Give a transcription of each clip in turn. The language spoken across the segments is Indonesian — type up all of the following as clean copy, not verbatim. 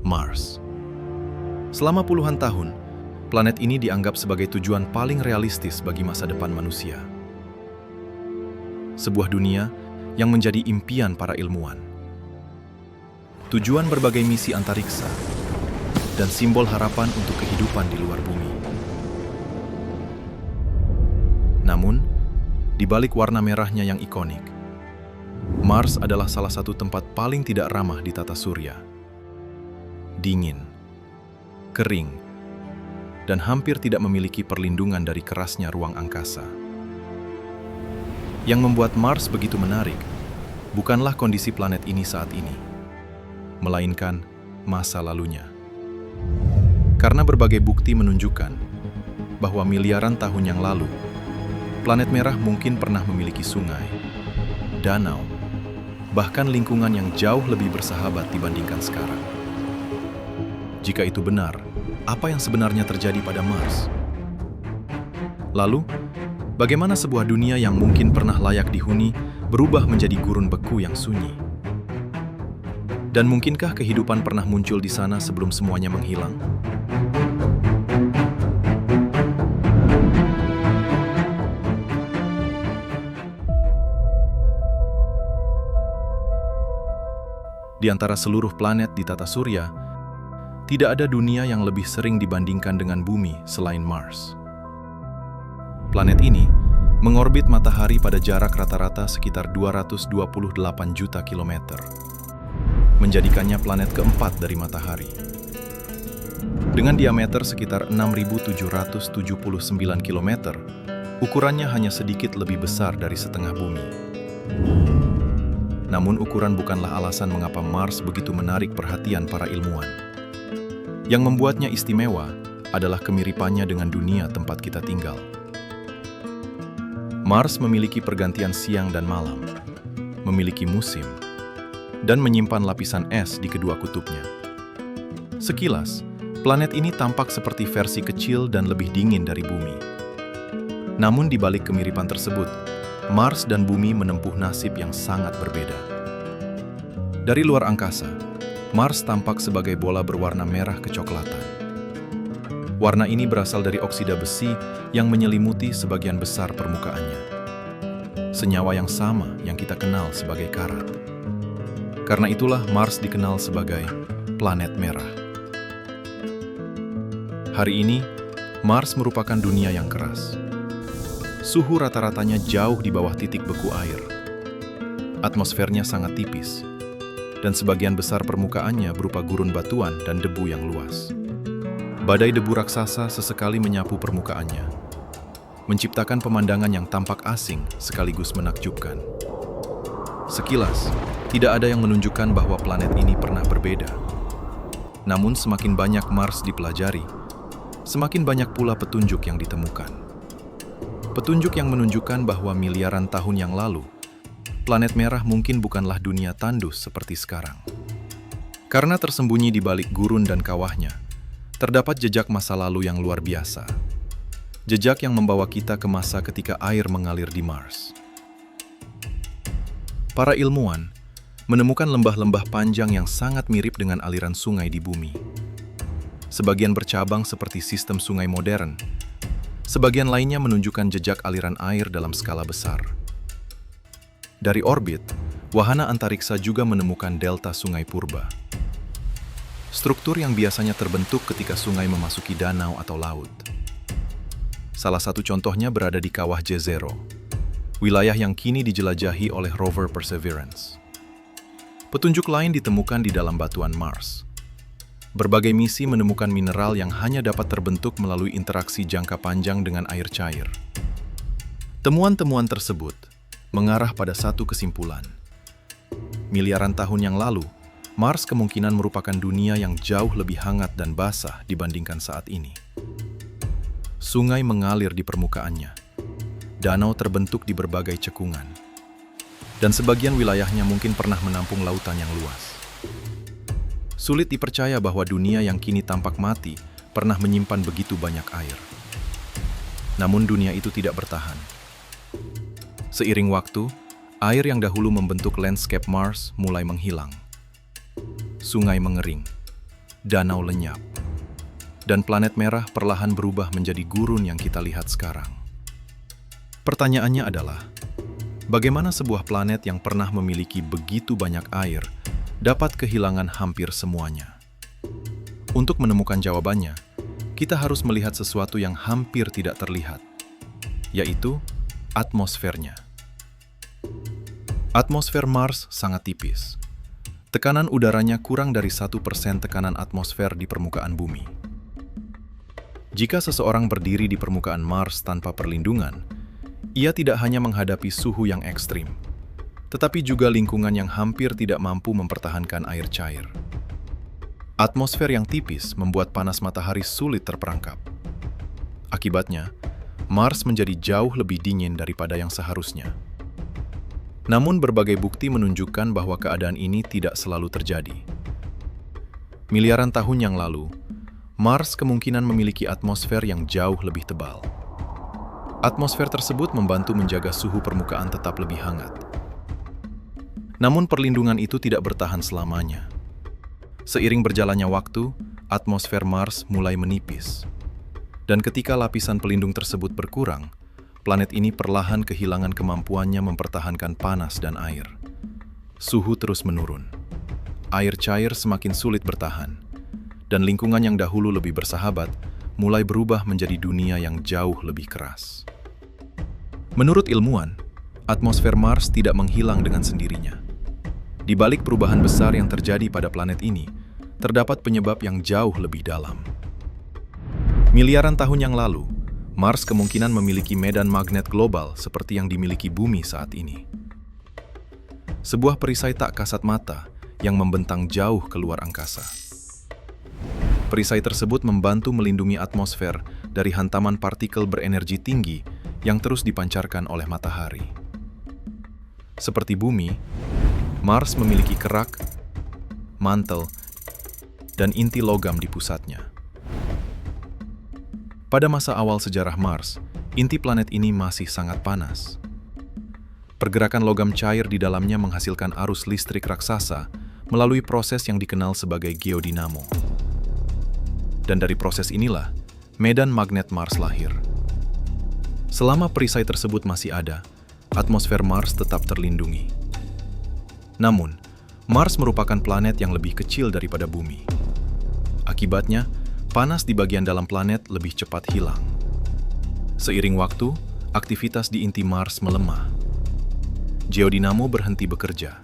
Mars. Selama puluhan tahun, planet ini dianggap sebagai tujuan paling realistis bagi masa depan manusia. Sebuah dunia yang menjadi impian para ilmuwan. Tujuan berbagai misi antariksa dan simbol harapan untuk kehidupan di luar bumi. Namun, di balik warna merahnya yang ikonik, Mars adalah salah satu tempat paling tidak ramah di tata surya. Dingin, kering, dan hampir tidak memiliki perlindungan dari kerasnya ruang angkasa. Yang membuat Mars begitu menarik, bukanlah kondisi planet ini saat ini, melainkan masa lalunya. Karena berbagai bukti menunjukkan bahwa miliaran tahun yang lalu, planet merah mungkin pernah memiliki sungai, danau, bahkan lingkungan yang jauh lebih bersahabat dibandingkan sekarang. Jika itu benar, apa yang sebenarnya terjadi pada Mars? Lalu, bagaimana sebuah dunia yang mungkin pernah layak dihuni berubah menjadi gurun beku yang sunyi? Dan mungkinkah kehidupan pernah muncul di sana sebelum semuanya menghilang? Di antara seluruh planet di tata surya, tidak ada dunia yang lebih sering dibandingkan dengan bumi selain Mars. Planet ini mengorbit matahari pada jarak rata-rata sekitar 228 juta kilometer, menjadikannya planet keempat dari matahari. Dengan diameter sekitar 6.779 kilometer, ukurannya hanya sedikit lebih besar dari setengah bumi. Namun ukuran bukanlah alasan mengapa Mars begitu menarik perhatian para ilmuwan. Yang membuatnya istimewa adalah kemiripannya dengan dunia tempat kita tinggal. Mars memiliki pergantian siang dan malam, memiliki musim, dan menyimpan lapisan es di kedua kutubnya. Sekilas, planet ini tampak seperti versi kecil dan lebih dingin dari bumi. Namun di balik kemiripan tersebut, Mars dan bumi menempuh nasib yang sangat berbeda. Dari luar angkasa, Mars tampak sebagai bola berwarna merah kecoklatan. Warna ini berasal dari oksida besi yang menyelimuti sebagian besar permukaannya. Senyawa yang sama yang kita kenal sebagai karat. Karena itulah Mars dikenal sebagai planet merah. Hari ini, Mars merupakan dunia yang keras. Suhu rata-ratanya jauh di bawah titik beku air. Atmosfernya sangat tipis, dan sebagian besar permukaannya berupa gurun batuan dan debu yang luas. Badai debu raksasa sesekali menyapu permukaannya, menciptakan pemandangan yang tampak asing sekaligus menakjubkan. Sekilas, tidak ada yang menunjukkan bahwa planet ini pernah berbeda. Namun semakin banyak Mars dipelajari, semakin banyak pula petunjuk yang ditemukan. Petunjuk yang menunjukkan bahwa miliaran tahun yang lalu, planet merah mungkin bukanlah dunia tandus seperti sekarang. Karena tersembunyi di balik gurun dan kawahnya, terdapat jejak masa lalu yang luar biasa. Jejak yang membawa kita ke masa ketika air mengalir di Mars. Para ilmuwan menemukan lembah-lembah panjang yang sangat mirip dengan aliran sungai di bumi. Sebagian bercabang seperti sistem sungai modern, sebagian lainnya menunjukkan jejak aliran air dalam skala besar. Dari orbit, wahana antariksa juga menemukan delta sungai purba. Struktur yang biasanya terbentuk ketika sungai memasuki danau atau laut. Salah satu contohnya berada di kawah Jezero, wilayah yang kini dijelajahi oleh rover Perseverance. Petunjuk lain ditemukan di dalam batuan Mars. Berbagai misi menemukan mineral yang hanya dapat terbentuk melalui interaksi jangka panjang dengan air cair. Temuan-temuan tersebut mengarah pada satu kesimpulan. Miliaran tahun yang lalu, Mars kemungkinan merupakan dunia yang jauh lebih hangat dan basah dibandingkan saat ini. Sungai mengalir di permukaannya. Danau terbentuk di berbagai cekungan. Dan sebagian wilayahnya mungkin pernah menampung lautan yang luas. Sulit dipercaya bahwa dunia yang kini tampak mati pernah menyimpan begitu banyak air. Namun dunia itu tidak bertahan. Seiring waktu, air yang dahulu membentuk landscape Mars mulai menghilang. Sungai mengering, danau lenyap, dan planet merah perlahan berubah menjadi gurun yang kita lihat sekarang. Pertanyaannya adalah, bagaimana sebuah planet yang pernah memiliki begitu banyak air dapat kehilangan hampir semuanya? Untuk menemukan jawabannya, kita harus melihat sesuatu yang hampir tidak terlihat, yaitu atmosfernya. Atmosfer Mars sangat tipis. Tekanan udaranya kurang dari 1% tekanan atmosfer di permukaan bumi. Jika seseorang berdiri di permukaan Mars tanpa perlindungan, ia tidak hanya menghadapi suhu yang ekstrim, tetapi juga lingkungan yang hampir tidak mampu mempertahankan air cair. Atmosfer yang tipis membuat panas matahari sulit terperangkap. Akibatnya, Mars menjadi jauh lebih dingin daripada yang seharusnya. Namun berbagai bukti menunjukkan bahwa keadaan ini tidak selalu terjadi. Miliaran tahun yang lalu, Mars kemungkinan memiliki atmosfer yang jauh lebih tebal. Atmosfer tersebut membantu menjaga suhu permukaan tetap lebih hangat. Namun perlindungan itu tidak bertahan selamanya. Seiring berjalannya waktu, atmosfer Mars mulai menipis. Dan ketika lapisan pelindung tersebut berkurang, planet ini perlahan kehilangan kemampuannya mempertahankan panas dan air. Suhu terus menurun. Air cair semakin sulit bertahan. Dan lingkungan yang dahulu lebih bersahabat mulai berubah menjadi dunia yang jauh lebih keras. Menurut ilmuwan, atmosfer Mars tidak menghilang dengan sendirinya. Di balik perubahan besar yang terjadi pada planet ini, terdapat penyebab yang jauh lebih dalam. Miliaran tahun yang lalu, Mars kemungkinan memiliki medan magnet global seperti yang dimiliki Bumi saat ini. Sebuah perisai tak kasat mata yang membentang jauh keluar angkasa. Perisai tersebut membantu melindungi atmosfer dari hantaman partikel berenergi tinggi yang terus dipancarkan oleh matahari. Seperti Bumi, Mars memiliki kerak, mantel, dan inti logam di pusatnya. Pada masa awal sejarah Mars, inti planet ini masih sangat panas. Pergerakan logam cair di dalamnya menghasilkan arus listrik raksasa melalui proses yang dikenal sebagai geodinamo. Dan dari proses inilah, medan magnet Mars lahir. Selama perisai tersebut masih ada, atmosfer Mars tetap terlindungi. Namun, Mars merupakan planet yang lebih kecil daripada Bumi. Akibatnya, panas di bagian dalam planet lebih cepat hilang. Seiring waktu, aktivitas di inti Mars melemah. Geodinamo berhenti bekerja.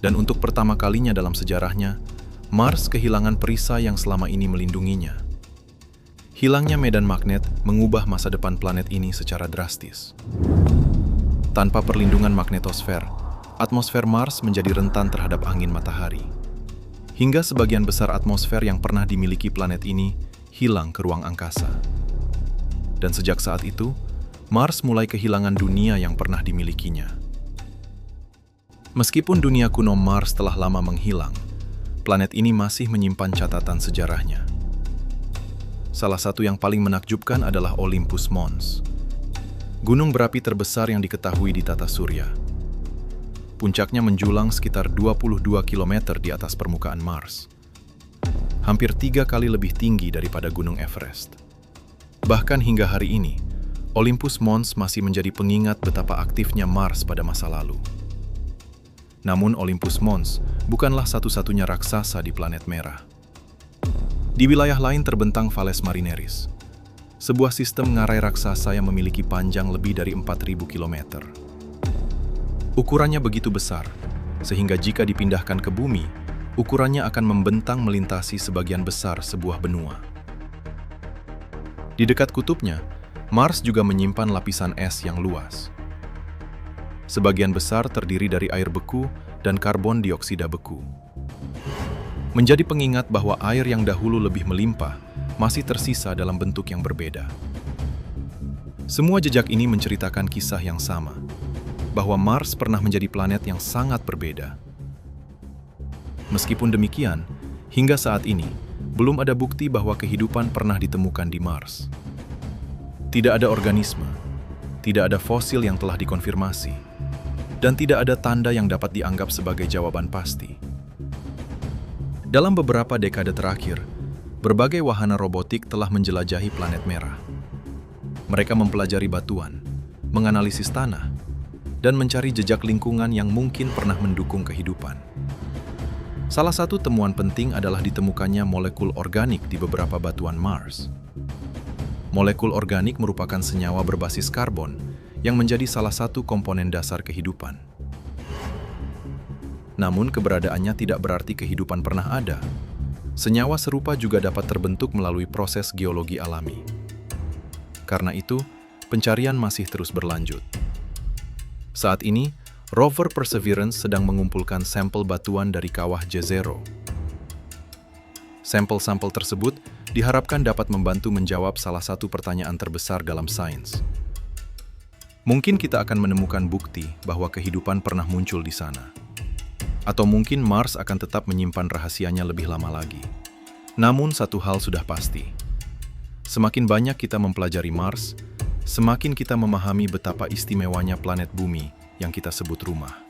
Dan untuk pertama kalinya dalam sejarahnya, Mars kehilangan perisai yang selama ini melindunginya. Hilangnya medan magnet mengubah masa depan planet ini secara drastis. Tanpa perlindungan magnetosfer, atmosfer Mars menjadi rentan terhadap angin matahari. Hingga sebagian besar atmosfer yang pernah dimiliki planet ini hilang ke ruang angkasa. Dan sejak saat itu, Mars mulai kehilangan dunia yang pernah dimilikinya. Meskipun dunia kuno Mars telah lama menghilang, planet ini masih menyimpan catatan sejarahnya. Salah satu yang paling menakjubkan adalah Olympus Mons, gunung berapi terbesar yang diketahui di tata surya. Puncaknya menjulang sekitar 22 km di atas permukaan Mars. Hampir 3 kali lebih tinggi daripada Gunung Everest. Bahkan hingga hari ini, Olympus Mons masih menjadi pengingat betapa aktifnya Mars pada masa lalu. Namun Olympus Mons bukanlah satu-satunya raksasa di planet merah. Di wilayah lain terbentang Valles Marineris, sebuah sistem ngarai raksasa yang memiliki panjang lebih dari 4.000 km. Ukurannya begitu besar, sehingga jika dipindahkan ke bumi, ukurannya akan membentang melintasi sebagian besar sebuah benua. Di dekat kutubnya, Mars juga menyimpan lapisan es yang luas. Sebagian besar terdiri dari air beku dan karbon dioksida beku. Menjadi pengingat bahwa air yang dahulu lebih melimpah masih tersisa dalam bentuk yang berbeda. Semua jejak ini menceritakan kisah yang sama, bahwa Mars pernah menjadi planet yang sangat berbeda. Meskipun demikian, hingga saat ini, belum ada bukti bahwa kehidupan pernah ditemukan di Mars. Tidak ada organisme, tidak ada fosil yang telah dikonfirmasi, dan tidak ada tanda yang dapat dianggap sebagai jawaban pasti. Dalam beberapa dekade terakhir, berbagai wahana robotik telah menjelajahi planet merah. Mereka mempelajari batuan, menganalisis tanah, dan mencari jejak lingkungan yang mungkin pernah mendukung kehidupan. Salah satu temuan penting adalah ditemukannya molekul organik di beberapa batuan Mars. Molekul organik merupakan senyawa berbasis karbon yang menjadi salah satu komponen dasar kehidupan. Namun keberadaannya tidak berarti kehidupan pernah ada. Senyawa serupa juga dapat terbentuk melalui proses geologi alami. Karena itu, pencarian masih terus berlanjut. Saat ini, rover Perseverance sedang mengumpulkan sampel batuan dari kawah Jezero. Sampel-sampel tersebut diharapkan dapat membantu menjawab salah satu pertanyaan terbesar dalam sains. Mungkin kita akan menemukan bukti bahwa kehidupan pernah muncul di sana. Atau mungkin Mars akan tetap menyimpan rahasianya lebih lama lagi. Namun satu hal sudah pasti. Semakin banyak kita mempelajari Mars, semakin kita memahami betapa istimewanya planet bumi yang kita sebut rumah.